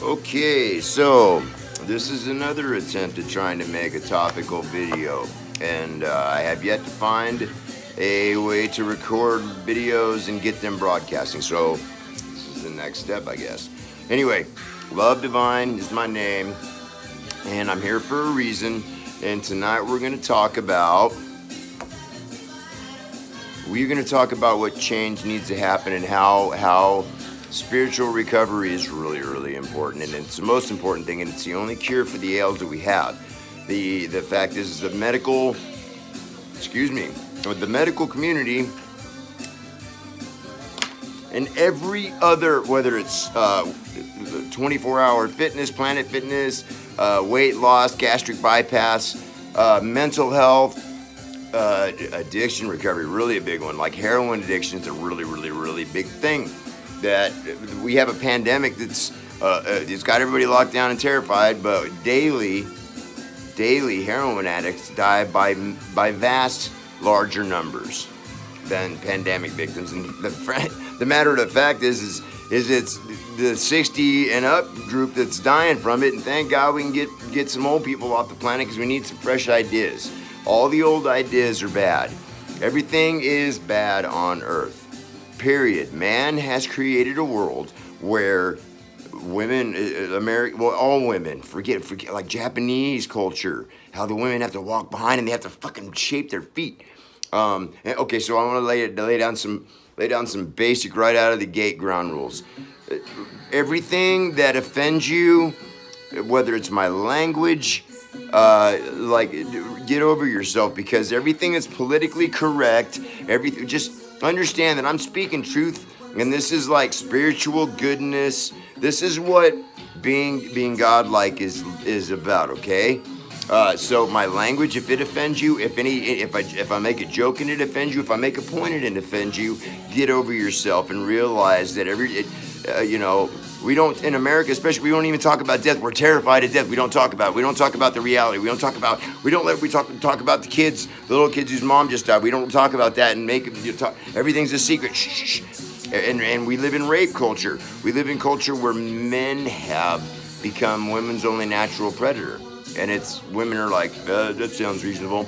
Okay, so this is another attempt at trying to make a topical video, and I have yet to find a way to record videos and get them broadcasting. So this is the next step, I guess. Anyway, Love Divine is my name, and I'm here for a reason. And tonight we're going to talk about what change needs to happen and how spiritual recovery is really, really important, and it's the most important thing, and it's the only cure for the ails that we have. The fact is, the medical community and every other, whether it's 24-hour fitness, Planet Fitness, weight loss, gastric bypass, mental health, addiction recovery, really a big one. Like heroin addiction is a really, really, really big thing. That we have a pandemic that's it's got everybody locked down and terrified, but daily heroin addicts die by vast larger numbers than pandemic victims. And the matter of the fact is it's the 60 and up group that's dying from it. And thank God we can get some old people off the planet, because we need some fresh ideas. All the old ideas are bad. Everything is bad on Earth. Period. Man has created a world where women, all women, forget like Japanese culture, how the women have to walk behind and they have to fucking shape their feet. Okay, so I want to lay down some basic right out of the gate ground rules. Everything that offends you, whether it's my language, get over yourself, because everything is politically correct. Everything, just understand that I'm speaking truth, and this is like spiritual goodness. This is what being godlike is about. Okay, so my language, if it offends you, if I make a joke and it offends you, if I make a point and it offends you, get over yourself and realize that we don't, in America especially, we don't even talk about death. We're terrified of death. We don't talk about the reality. We don't talk about the kids, the little kids whose mom just died. We don't talk about that and make them talk. Everything's a secret. Shh. And we live in rape culture. We live in culture where men have become women's only natural predator. And women are like, that sounds reasonable.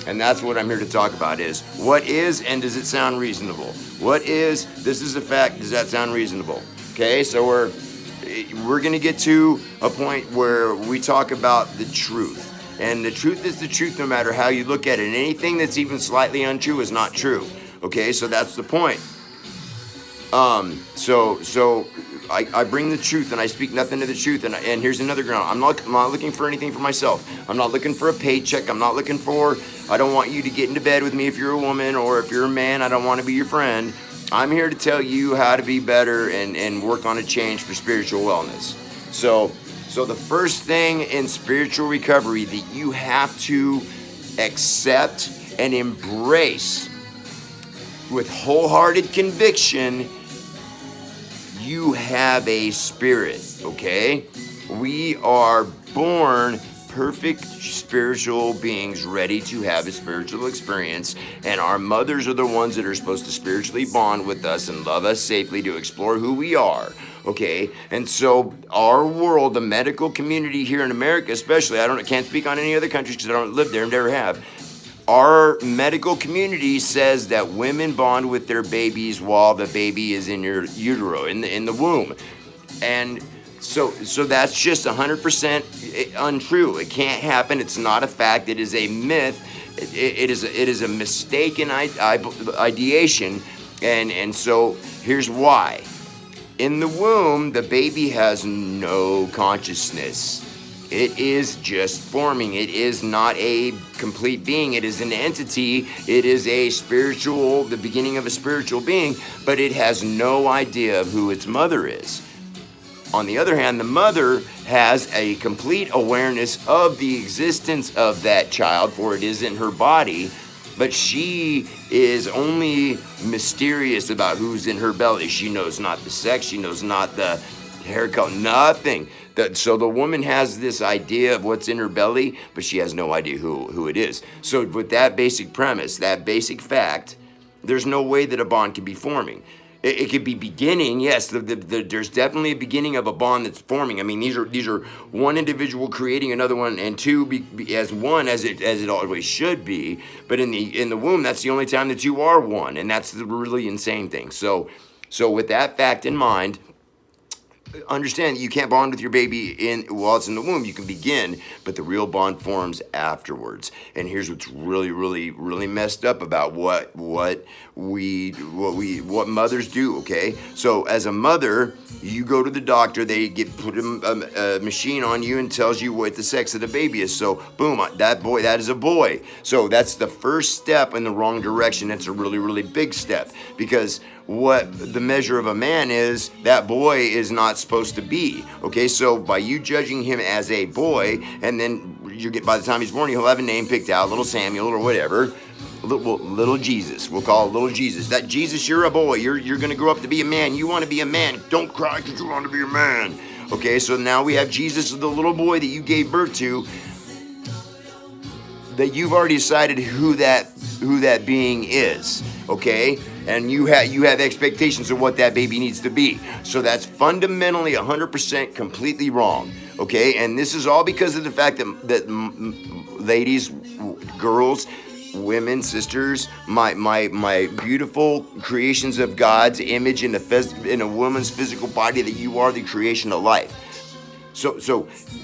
And that's what I'm here to talk about, is what is, and does it sound reasonable? This is a fact, does that sound reasonable? Okay, so we're going to get to a point where we talk about the truth. And the truth is the truth no matter how you look at it. And anything that's even slightly untrue is not true. Okay, so that's the point. So I bring the truth and I speak nothing to the truth. And here's another ground. I'm not looking for anything for myself. I'm not looking for a paycheck. I don't want you to get into bed with me if you're a woman, or if you're a man, I don't want to be your friend. I'm here to tell you how to be better and work on a change for spiritual wellness. So the first thing in spiritual recovery that you have to accept and embrace with wholehearted conviction, you have a spirit, okay? We are born perfect spiritual beings ready to have a spiritual experience, and our mothers are the ones that are supposed to spiritually bond with us and love us safely to explore who we are, okay? And so our world, the medical community here in America especially, can't speak on any other countries because I don't live there and never have. Our medical community says that women bond with their babies while the baby is in your utero, in the womb. And so that's just 100% untrue. It can't happen. It's not a fact. It is a myth. It is a mistaken ideation. And so here's why. In the womb, the baby has no consciousness. It is just forming. It is not a complete being. It is an entity. It is the beginning of a spiritual being, but it has no idea of who its mother is. On the other hand, the mother has a complete awareness of the existence of that child, for it is in her body, but she is only mysterious about who's in her belly. She knows not the sex. She knows not the hair color, nothing. So the woman has this idea of what's in her belly, but she has no idea who it is. So with that basic premise, that basic fact, there's no way that a bond can be forming. It could be beginning, yes. There's definitely a beginning of a bond that's forming. I mean, these are one individual creating another one, and two as one as it always should be. But in the womb, that's the only time that you are one, and that's the really insane thing. So with that fact in mind, understand that you can't bond with your baby while it's in the womb. You can begin, but the real bond forms afterwards. And here's what's really, really, really messed up about what mothers do. Okay, so as a mother, you go to the doctor. They put a machine on you and tells you what the sex of the baby is. So boom, that is a boy. So that's the first step in the wrong direction. That's a really, really big step, because what the measure of a man is, that boy is not supposed to be. Okay, so by you judging him as a boy, and then by the time he's born, he'll have a name picked out, little Samuel or whatever, little Jesus. We'll call it little Jesus. That Jesus, you're a boy. You're gonna grow up to be a man. You want to be a man. Don't cry because you want to be a man. Okay, so now we have Jesus, the little boy that you gave birth to, that you've already decided who that being is. Okay, and you have expectations of what that baby needs to be. So that's fundamentally 100% completely wrong. Okay, and this is all because of the fact that ladies, girls, women, sisters, my beautiful creations of God's image in a woman's physical body, that you are the creation of life. So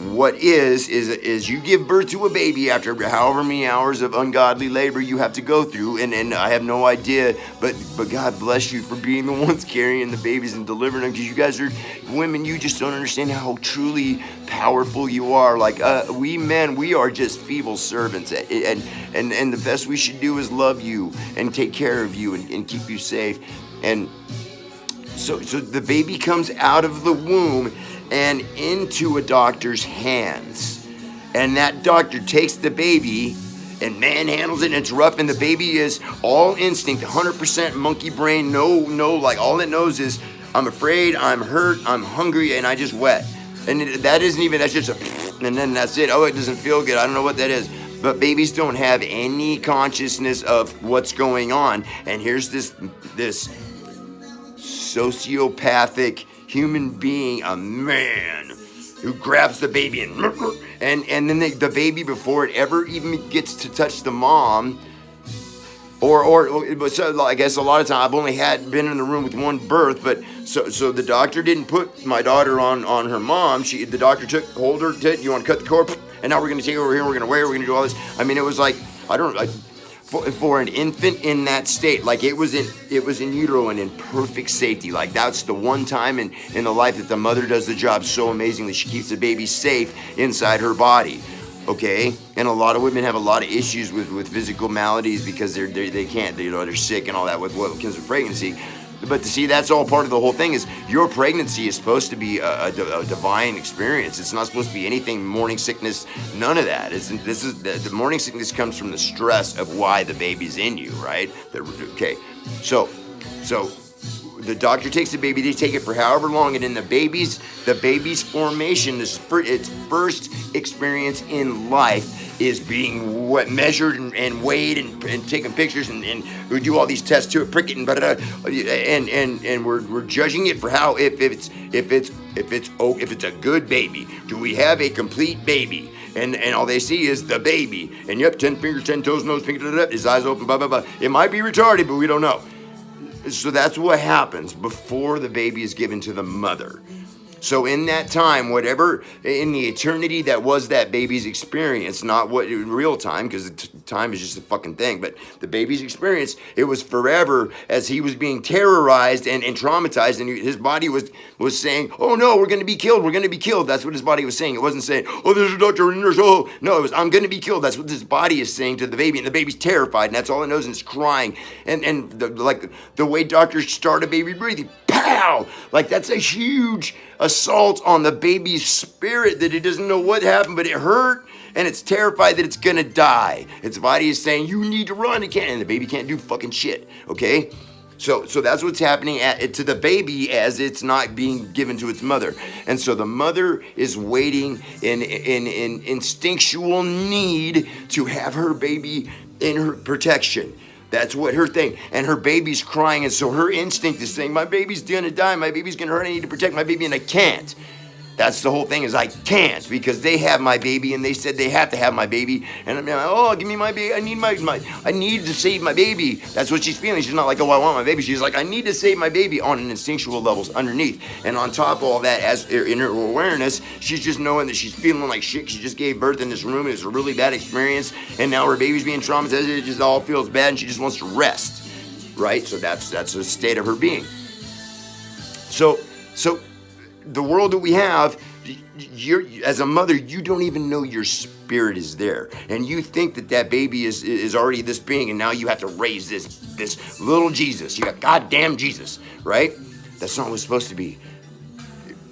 what is you give birth to a baby after however many hours of ungodly labor you have to go through, and I have no idea, but God bless you for being the ones carrying the babies and delivering them, because you guys are women, you just don't understand how truly powerful you are. Like we men, we are just feeble servants, and the best we should do is love you and take care of you and keep you safe. And so the baby comes out of the womb and into a doctor's hands, and that doctor takes the baby and manhandles it, and it's rough, and the baby is all instinct, 100% monkey brain, no, like all it knows is, I'm afraid, I'm hurt, I'm hungry, and I just wet. And that's just and then that's it. Oh, it doesn't feel good, I don't know what that is. But babies don't have any consciousness of what's going on. And here's this sociopathic human being, a man, who grabs the baby and then the baby, before it ever even gets to touch the mom, so I guess a lot of times I've only been in the room with one birth, but so the doctor didn't put my daughter on her mom. The doctor hold her, you want to cut the cord, and now we're going to take her over here, we're going to weigh her, we're going to do all this. I mean, it was like, for an infant in that state, like it was in utero and in perfect safety. Like that's the one time in the life that the mother does the job so amazingly. She keeps the baby safe inside her body. Okay, and a lot of women have a lot of issues with physical maladies because they can't, they're sick and all that with what comes with pregnancy. But to see, that's all part of the whole thing. Is your pregnancy is supposed to be a divine experience. It's not supposed to be anything morning sickness, none of that. The morning sickness comes from the stress of why the baby's in you, right? Okay, so the doctor takes the baby, they take it for however long, and in the baby's formation, its first experience in life is being measured and weighed and taking pictures, and we do all these tests to it, prick it, and we're judging it for how if it's a good baby. Do we have a complete baby? And all they see is the baby, and yep, 10 fingers, 10 toes, nose, finger, his eyes open, blah blah blah. It might be retarded, but we don't know. So that's what happens before the baby is given to the mother. So in that time, whatever in the eternity that was that baby's experience, not what in real time, because time is just a fucking thing, but the baby's experience, it was forever as he was being terrorized and traumatized, and his body was saying, oh no, we're going to be killed, we're going to be killed. That's what his body was saying. It wasn't saying, oh, there's a doctor and nurse, oh. No, it was, I'm going to be killed. That's what his body is saying to the baby, and the baby's terrified, and that's all it knows, and it's crying. And the way doctors start a baby breathing, pow! Like that's a huge assault on the baby's spirit that it doesn't know what happened, but it hurt, and it's terrified that it's gonna die. Its body is saying, you need to run, and the baby can't do fucking shit, okay? So that's what's happening to the baby as it's not being given to its mother. And so the mother is waiting in instinctual need to have her baby in her protection. That's what her thing. And her baby's crying, and so her instinct is saying, my baby's gonna die, my baby's gonna hurt, I need to protect my baby, and I can't. That's the whole thing, is I can't, because they have my baby, and they said they have to have my baby, and I'm like, oh, give me my baby, I need to save my baby. That's what she's feeling. She's not like, oh, I want my baby. She's like, I need to save my baby, on an instinctual levels underneath. And on top of all that, as in her awareness, she's just knowing that she's feeling like shit. She just gave birth in this room, and it's a really bad experience, and now her baby's being traumatized. It just all feels bad, and she just wants to rest, right? So that's a state of her being. So the world that we have, you're, as a mother, you don't even know your spirit is there, and you think that baby is already this being, and now you have to raise this little Jesus. You got goddamn Jesus, right? That's not what it's supposed to be.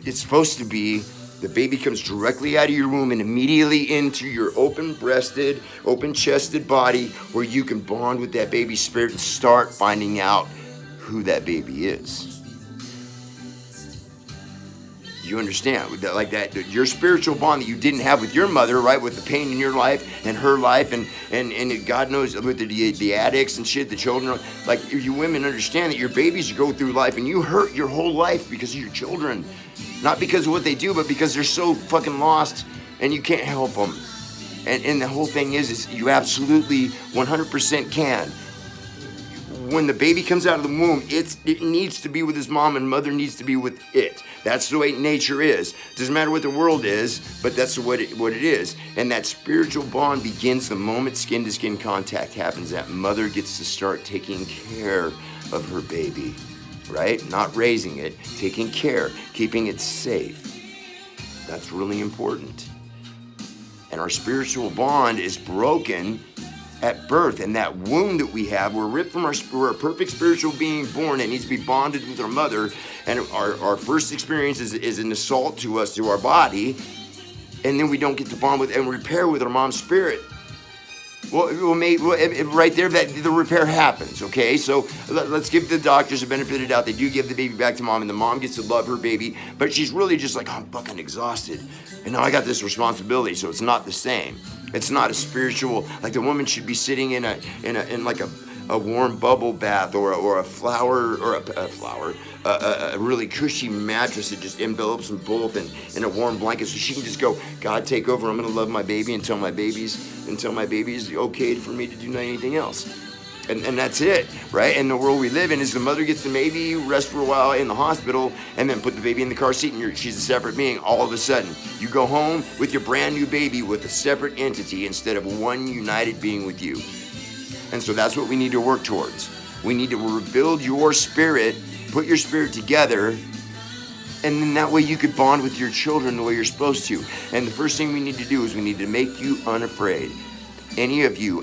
It's supposed to be the baby comes directly out of your womb and immediately into your open-breasted, open-chested body, where you can bond with that baby's spirit and start finding out who that baby is. You understand, like that, your spiritual bond that you didn't have with your mother, right? With the pain in your life and her life, and God knows with the addicts and shit, the children. Like, you women understand that your babies go through life, and you hurt your whole life because of your children, not because of what they do, but because they're so fucking lost and you can't help them. And the whole thing is you absolutely 100% can. When the baby comes out of the womb, it needs to be with his mom, and mother needs to be with it. That's the way nature is. Doesn't matter what the world is, but that's what it is. And that spiritual bond begins the moment skin-to-skin contact happens. That mother gets to start taking care of her baby, right? Not raising it, taking care, keeping it safe. That's really important. And our spiritual bond is broken at birth, and that wound that we have, we're ripped from we're a perfect spiritual being born. It needs to be bonded with our mother, and our first experience is an assault to us, to our body, and then we don't get to bond with and repair with our mom's spirit. Right there, that the repair happens, okay? So let's give the doctors the benefit of the doubt. They do give the baby back to mom, and the mom gets to love her baby, but she's really just like, oh, I'm fucking exhausted, and now I got this responsibility, so it's not the same. It's not a spiritual, like the woman should be sitting in like a warm bubble bath or a flower or a really cushy mattress that just envelops them both in a warm blanket, so she can just go, God, take over. I'm gonna love my baby until my baby's okay for me to do anything else. And that's it, right? And the world we live in is the mother gets to maybe rest for a while in the hospital and then put the baby in the car seat, and she's a separate being. All of a sudden, you go home with your brand new baby with a separate entity instead of one united being with you. And so that's what we need to work towards. We need to rebuild your spirit, put your spirit together, and then that way you could bond with your children the way you're supposed to. And the first thing we need to do is we need to make you unafraid. Any of you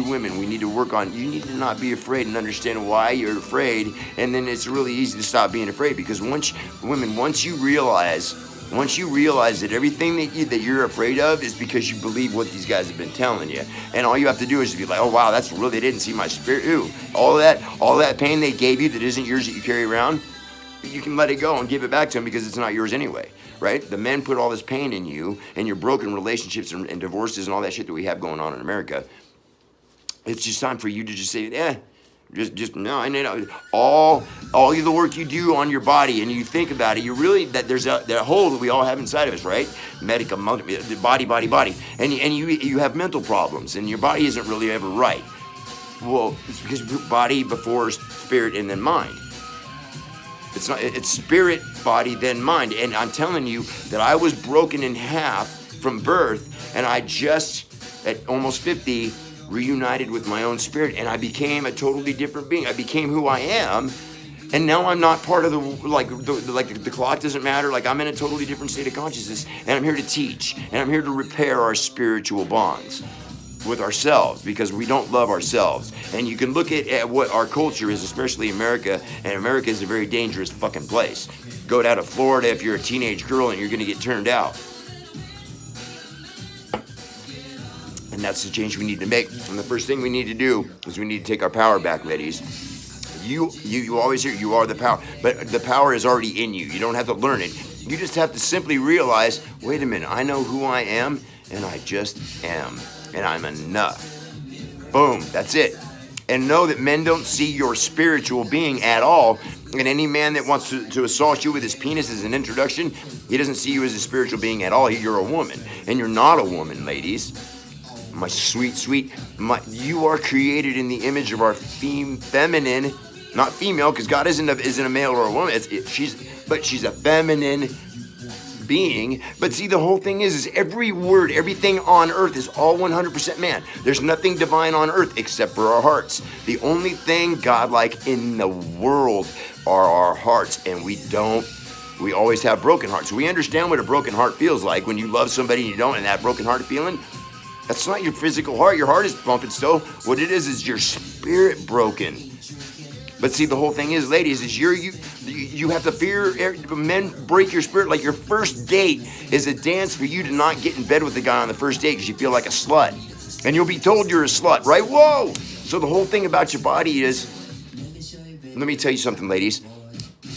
women, we need to work on, you need to not be afraid and understand why you're afraid, and then it's really easy to stop being afraid, because once you realize that everything that you're afraid of is because you believe what these guys have been telling you, and all you have to do is be like, oh wow, that's really, they didn't see my spirit. Ooh, all that pain they gave you that isn't yours that you carry around, you can let it go and give it back to them, because it's not yours anyway, right? The men put all this pain in you, and your broken relationships and divorces and all that shit that we have going on in America. It's just time for you to just say, just no. I know all the work you do on your body, and you think about it. You really there's that hole that we all have inside of us, right? Body, and you have mental problems, and your body isn't really ever right. Well, it's because you put body before spirit and then mind. It's spirit, body, then mind. And I'm telling you that I was broken in half from birth, and I just, at almost 50, reunited with my own spirit, and I became a totally different being. I became who I am, and now I'm not part of the clock doesn't matter. Like, I'm in a totally different state of consciousness, and I'm here to teach, and I'm here to repair our spiritual bonds with ourselves, because we don't love ourselves. And you can look at what our culture is, especially America, and America is a very dangerous fucking place. Go down to Florida if you're a teenage girl and you're gonna get turned out. And that's the change we need to make. And the first thing we need to do is we need to take our power back, ladies. You always hear you are the power, but the power is already in you. You don't have to learn it. You just have to simply realize, wait a minute, I know who I am, and I just am. And I'm enough. Boom, that's it. And know that men don't see your spiritual being at all. And any man that wants to assault you with his penis as an introduction, he doesn't see you as a spiritual being at all. You're a woman. And you're not a woman, ladies. My sweet, you are created in the image of our feminine, not female, because God isn't a male or a woman. She's a feminine being. But see, the whole thing is every word, everything on earth is all 100% man. There's nothing divine on earth except for our hearts. The only thing godlike in the world are our hearts, and we always have broken hearts. So we understand what a broken heart feels like when you love somebody and you don't, and that broken heart feeling, that's not your physical heart. Your heart is pumping still. What it is your spirit broken. But see, the whole thing is, ladies, is you have to fear men break your spirit. Like your first date is a dance for you to not get in bed with the guy on the first date because you feel like a slut. And you'll be told you're a slut, right? Whoa! So the whole thing about your body is, let me tell you something, ladies.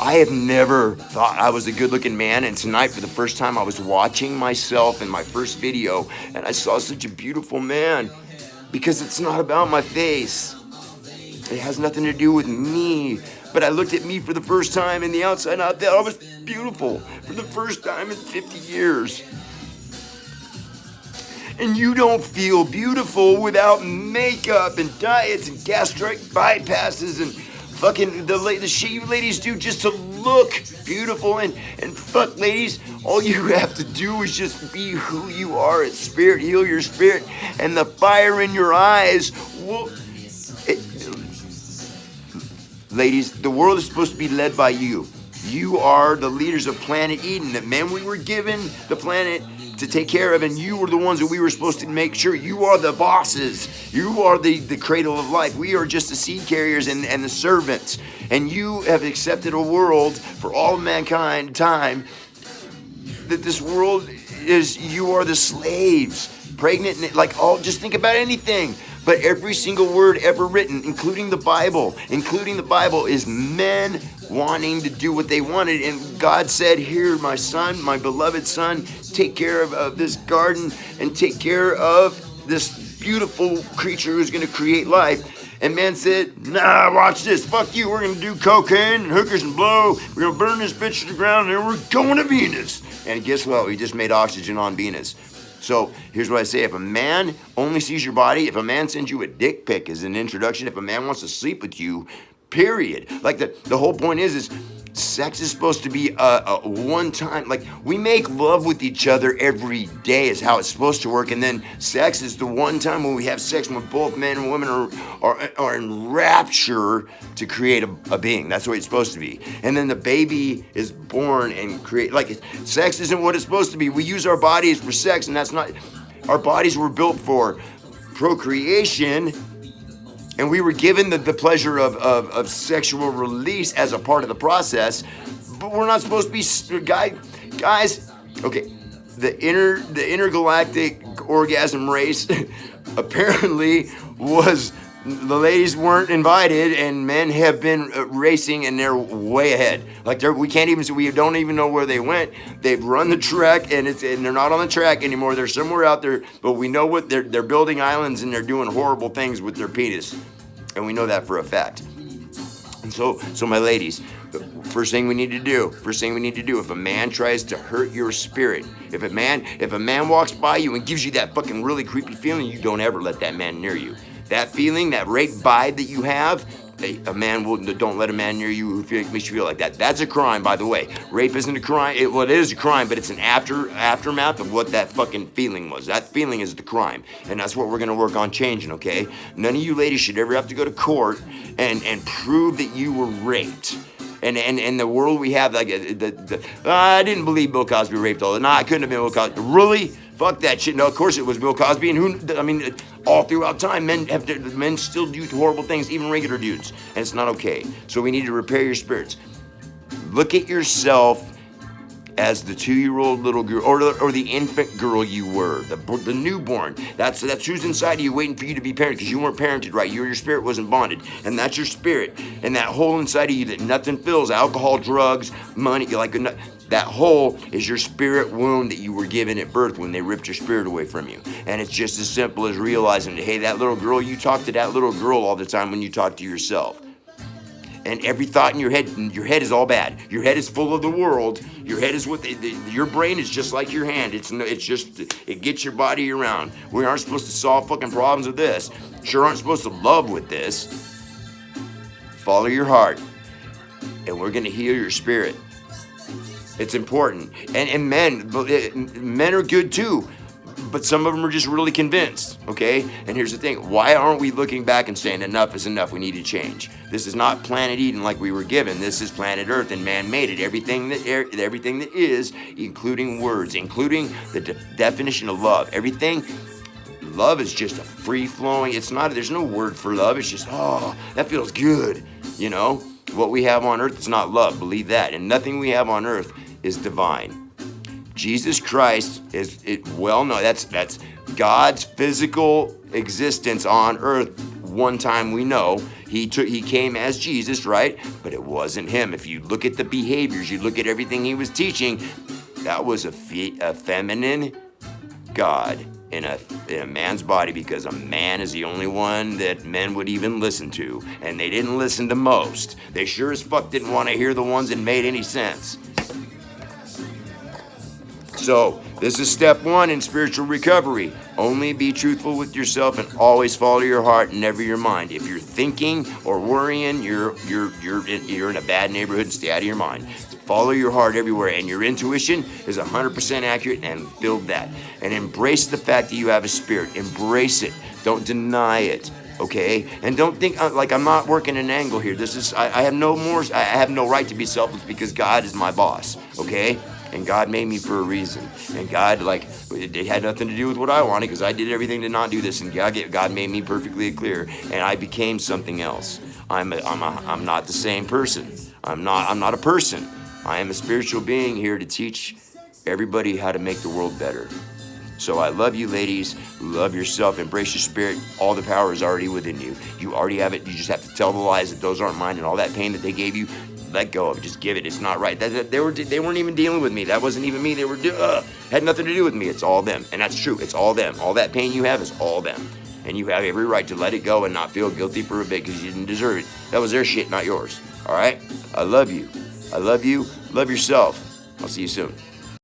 I have never thought I was a good-looking man, and tonight, for the first time, I was watching myself in my first video, and I saw such a beautiful man, because it's not about my face. It has nothing to do with me. But I looked at me for the first time in the outside, and I thought I was beautiful for the first time in 50 years. And you don't feel beautiful without makeup and diets and gastric bypasses and fucking the shit you ladies do just to look beautiful. And fuck, ladies, all you have to do is just be who you are at spirit. Heal your spirit, and the fire in your eyes will... Ladies, the world is supposed to be led by you. You are the leaders of planet Eden. That man, we were given the planet to take care of, and you were the ones that we were supposed to make sure. You are the bosses. You are the cradle of life. We are just the seed carriers and the servants. And you have accepted a world for all of mankind time that this world is, you are the slaves. Pregnant, just think about anything. But every single word ever written, including the Bible, is men wanting to do what they wanted. And God said, here, my son, my beloved son, take care of this garden and take care of this beautiful creature who's going to create life. And man said, nah, watch this. Fuck you. We're going to do cocaine and hookers and blow. We're going to burn this bitch to the ground, and then we're going to Venus. And guess what? We just made oxygen on Venus. So here's what I say. If a man only sees your body, if a man sends you a dick pic as an introduction, if a man wants to sleep with you, period. Like the whole point is sex is supposed to be a one time. Like we make love with each other every day is how it's supposed to work. And then sex is the one time when we have sex when both men and women are in rapture to create a being. That's the way it's supposed to be. And then the baby is born and sex isn't what it's supposed to be. We use our bodies for sex, and that's not, our bodies were built for procreation. And we were given the pleasure of sexual release as a part of the process, but we're not supposed to be guys. Okay, the intergalactic orgasm race apparently was, the ladies weren't invited, and men have been racing, and they're way ahead. We don't even know where they went. They've run the track, and they're not on the track anymore. They're somewhere out there, but we know what they're building islands, and they're doing horrible things with their penis, and we know that for a fact. And so my ladies, first thing we need to do, if a man tries to hurt your spirit, if a man walks by you and gives you that fucking really creepy feeling, you don't ever let that man near you. That feeling, that rape vibe that you have, don't let a man near you who makes you feel like that. That's a crime, by the way. Rape isn't a crime. It is a crime, but it's an aftermath of what that fucking feeling was. That feeling is the crime, and that's what we're gonna work on changing. Okay? None of you ladies should ever have to go to court and prove that you were raped. And the world we have, I didn't believe Bill Cosby raped all. I couldn't have been Bill Cosby. Really? Fuck that shit. No, of course it was Bill Cosby. And all throughout time, men still do horrible things, even regular dudes. And it's not okay. So we need to repair your spirits. Look at yourself as the 2-year-old little girl, or the infant girl you were, the newborn. That's who's inside of you waiting for you to be parented, because you weren't parented right. Your spirit wasn't bonded, and that's your spirit. And that hole inside of you that nothing fills, alcohol, drugs, money, That hole is your spirit wound that you were given at birth when they ripped your spirit away from you. And it's just as simple as realizing, hey, that little girl, you talk to that little girl all the time when you talk to yourself. And every thought in your head is all bad. Your head is full of the world. Your head is your brain is just like your hand. It gets your body around. We aren't supposed to solve fucking problems with this. Sure aren't supposed to love with this. Follow your heart, and we're gonna heal your spirit. It's important. And men are good too, but some of them are just really convinced, okay? And here's the thing. Why aren't we looking back and saying enough is enough, we need to change? This is not planet Eden like we were given. This is planet Earth, and man made it. Everything that is, including words, including the definition of love. Everything, love is just a free-flowing, there's no word for love. It's just, oh, that feels good, you know? What we have on earth is not love, believe that. And nothing we have on earth is divine. Jesus Christ is well known. That's God's physical existence on earth. One time we know he came as Jesus, right? But it wasn't him. If you look at the behaviors, you look at everything he was teaching, that was a feminine God in a man's body, because a man is the only one that men would even listen to, and they didn't listen to most. They sure as fuck didn't want to hear the ones that made any sense. So this is step one in spiritual recovery. Only be truthful with yourself and always follow your heart and never your mind. If you're thinking or worrying, you're in a bad neighborhood, and stay out of your mind. Follow your heart everywhere, and your intuition is 100% accurate, and build that. And embrace the fact that you have a spirit. Embrace it. Don't deny it, okay? And don't think like I'm not working an angle here. I have no right to be selfless because God is my boss, okay? And God made me for a reason. And God, it had nothing to do with what I wanted, because I did everything to not do this. And God made me perfectly clear, and I became something else. I'm not the same person. I'm not a person. I am a spiritual being here to teach everybody how to make the world better. So I love you, ladies. Love yourself. Embrace your spirit. All the power is already within you. You already have it. You just have to tell the lies that those aren't mine, and all that pain that they gave you, let go of it. Just give it. It's not right. They weren't even dealing with me. That wasn't even me. They had nothing to do with me. It's all them. And that's true. It's all them. All that pain you have is all them. And you have every right to let it go and not feel guilty for a bit, because you didn't deserve it. That was their shit, not yours. All right? I love you. I love you. Love yourself. I'll see you soon.